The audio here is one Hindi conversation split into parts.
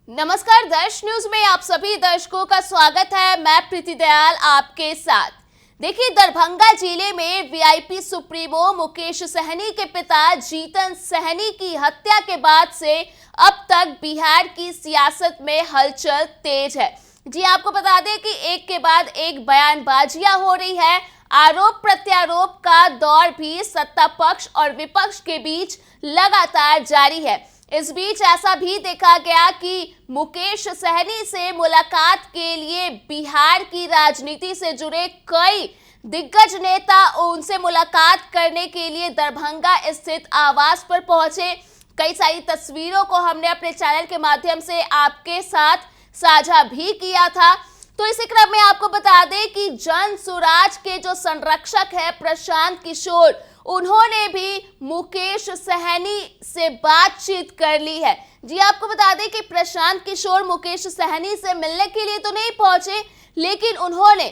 नमस्कार, दर्श न्यूज में आप सभी दर्शकों का स्वागत है। मैं प्रीति दयाल आपके साथ। देखिए, दरभंगा जिले में वीआईपी सुप्रीमो मुकेश सहनी के पिता जीतन सहनी की हत्या के बाद से अब तक बिहार की सियासत में हलचल तेज है। जी आपको बता दें कि एक के बाद एक बयानबाजियां हो रही है। आरोप प्रत्यारोप का दौर भी सत्ता पक्ष और विपक्ष के बीच लगातार जारी है। इस बीच ऐसा भी देखा गया कि मुकेश सहनी से मुलाकात के लिए बिहार की राजनीति से जुड़े कई दिग्गज नेता उनसे मुलाकात करने के लिए दरभंगा स्थित आवास पर पहुंचे। कई सारी तस्वीरों को हमने अपने चैनल के माध्यम से आपके साथ साझा भी किया था। तो इसी क्रम में आपको बता दें कि जन सुराज के जो संरक्षक है प्रशांत किशोर, उन्होंने भी मुकेश सहनी से बातचीत कर ली है। जी आपको बता दें कि प्रशांत किशोर मुकेश सहनी से मिलने के लिए तो नहीं पहुंचे, लेकिन उन्होंने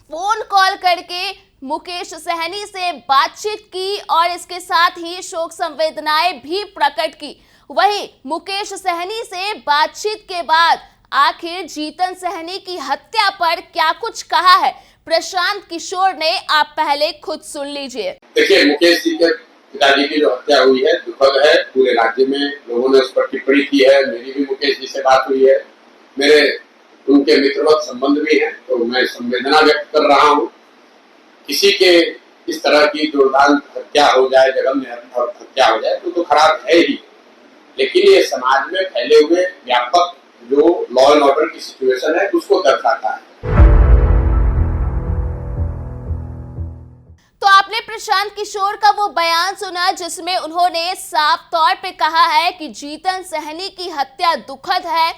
फोन कॉल करके मुकेश सहनी से बातचीत की और इसके साथ ही शोक संवेदनाएं भी प्रकट की। वहीं मुकेश सहनी से बातचीत के बाद आखिर जीतन सहनी की हत्या पर क्या कुछ कहा है प्रशांत किशोर ने, आप पहले खुद सुन लीजिए। देखिए, मुकेश जी के पिताजी की जो हत्या हुई है दुखद है। पूरे राज्य में लोगों ने उस पर टिप्पणी की है। मेरी भी मुकेश जी से बात हुई है, मेरे उनके मित्रवत संबंध भी हैं, तो मैं संवेदना व्यक्त कर रहा हूँ। किसी के इस तरह की दुर्दांत हत्या हो जाए, जघन्य हत्या हो जाए तो खराब है ही, लेकिन ये समाज में फैले हुए व्यापक जो लॉ एंड ऑर्डर की सिचुएशन है उसको दर्शाता है। तो आपने प्रशांत किशोर का वो बयान सुना जिसमें उन्होंने साफ तौर पे कहा है कि जीतन सहनी की हत्या दुखद है।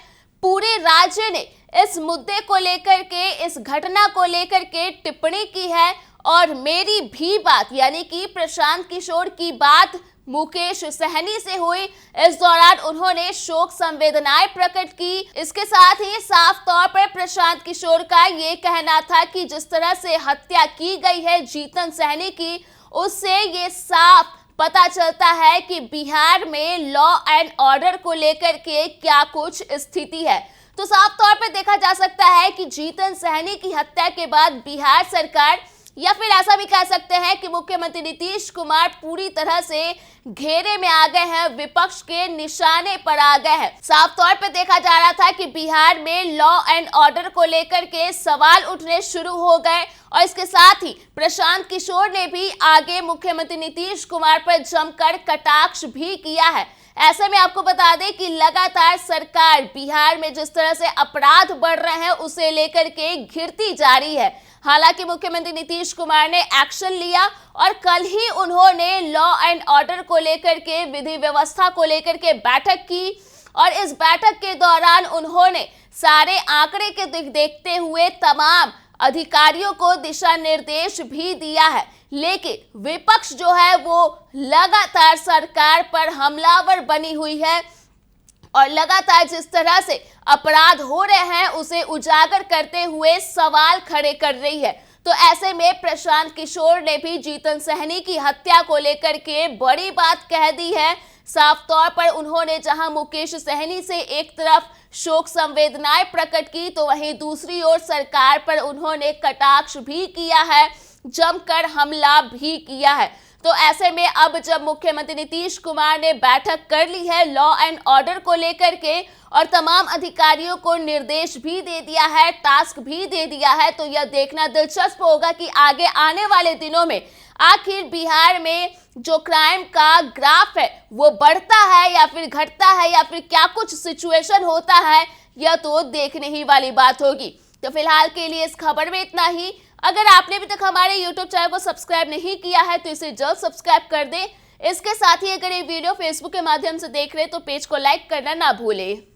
पूरे राज्य ने इस मुद्दे को लेकर के, इस घटना को लेकर के टिप्पणी की है और मेरी भी बात यानी कि प्रशांत किशोर की बात मुकेश सहनी से हुई। इस दौरान उन्होंने शोक संवेदनाएं प्रकट की। इसके साथ ही साफ तौर पर प्रशांत किशोर का ये कहना था कि जिस तरह से हत्या की गई है जीतन सहनी की, उससे ये साफ पता चलता है कि बिहार में लॉ एंड ऑर्डर को लेकर के क्या कुछ स्थिति है। तो साफ तौर पर देखा जा सकता है कि जीतन सहनी की हत्या के बाद बिहार सरकार, या फिर ऐसा भी कह सकते हैं कि मुख्यमंत्री नीतीश कुमार पूरी तरह से घेरे में आ गए हैं, विपक्ष के निशाने पर आ गए हैं। साफ तौर पे देखा जा रहा था कि बिहार में लॉ एंड ऑर्डर को लेकर के सवाल उठने शुरू हो गए और इसके साथ ही प्रशांत किशोर ने भी आगे मुख्यमंत्री नीतीश कुमार पर जमकर कटाक्ष भी किया है। ऐसे में आपको बता दें कि लगातार सरकार बिहार में जिस तरह से अपराध बढ़ रहे हैं उसे लेकर के घिरती जा रही है। हालांकि मुख्यमंत्री नीतीश कुमार ने एक्शन लिया और कल ही उन्होंने लॉ एंड ऑर्डर को लेकर के, विधि व्यवस्था को लेकर के बैठक की और इस बैठक के दौरान उन्होंने सारे आंकड़े के देखते हुए तमाम अधिकारियों को दिशा निर्देश भी दिया है। लेकिन विपक्ष जो है वो लगातार सरकार पर हमलावर बनी हुई है और लगातार जिस तरह से अपराध हो रहे हैं उसे उजागर करते हुए सवाल खड़े कर रही है। तो ऐसे में प्रशांत किशोर ने भी जीतन सहनी की हत्या को लेकर के बड़ी बात कह दी है। साफ तौर पर उन्होंने जहां मुकेश सहनी से एक तरफ शोक संवेदनाएं प्रकट की, तो वहीं दूसरी ओर सरकार पर उन्होंने कटाक्ष भी किया है, जमकर हमला भी किया है। तो ऐसे में अब जब मुख्यमंत्री नीतीश कुमार ने बैठक कर ली है लॉ एंड ऑर्डर को लेकर के और तमाम अधिकारियों को निर्देश भी दे दिया है, टास्क भी दे दिया है, तो यह देखना दिलचस्प होगा कि आगे आने वाले दिनों में आखिर बिहार में जो क्राइम का ग्राफ है वो बढ़ता है या फिर घटता है या फिर क्या कुछ सिचुएशन होता है, यह तो देखने ही वाली बात होगी। तो फिलहाल के लिए इस खबर में इतना ही। अगर आपने अभी तक हमारे YouTube चैनल को सब्सक्राइब नहीं किया है तो इसे जल्द सब्सक्राइब कर दें। इसके साथ ही अगर ये वीडियो Facebook के माध्यम से देख रहे हैं तो पेज को लाइक करना ना भूलें।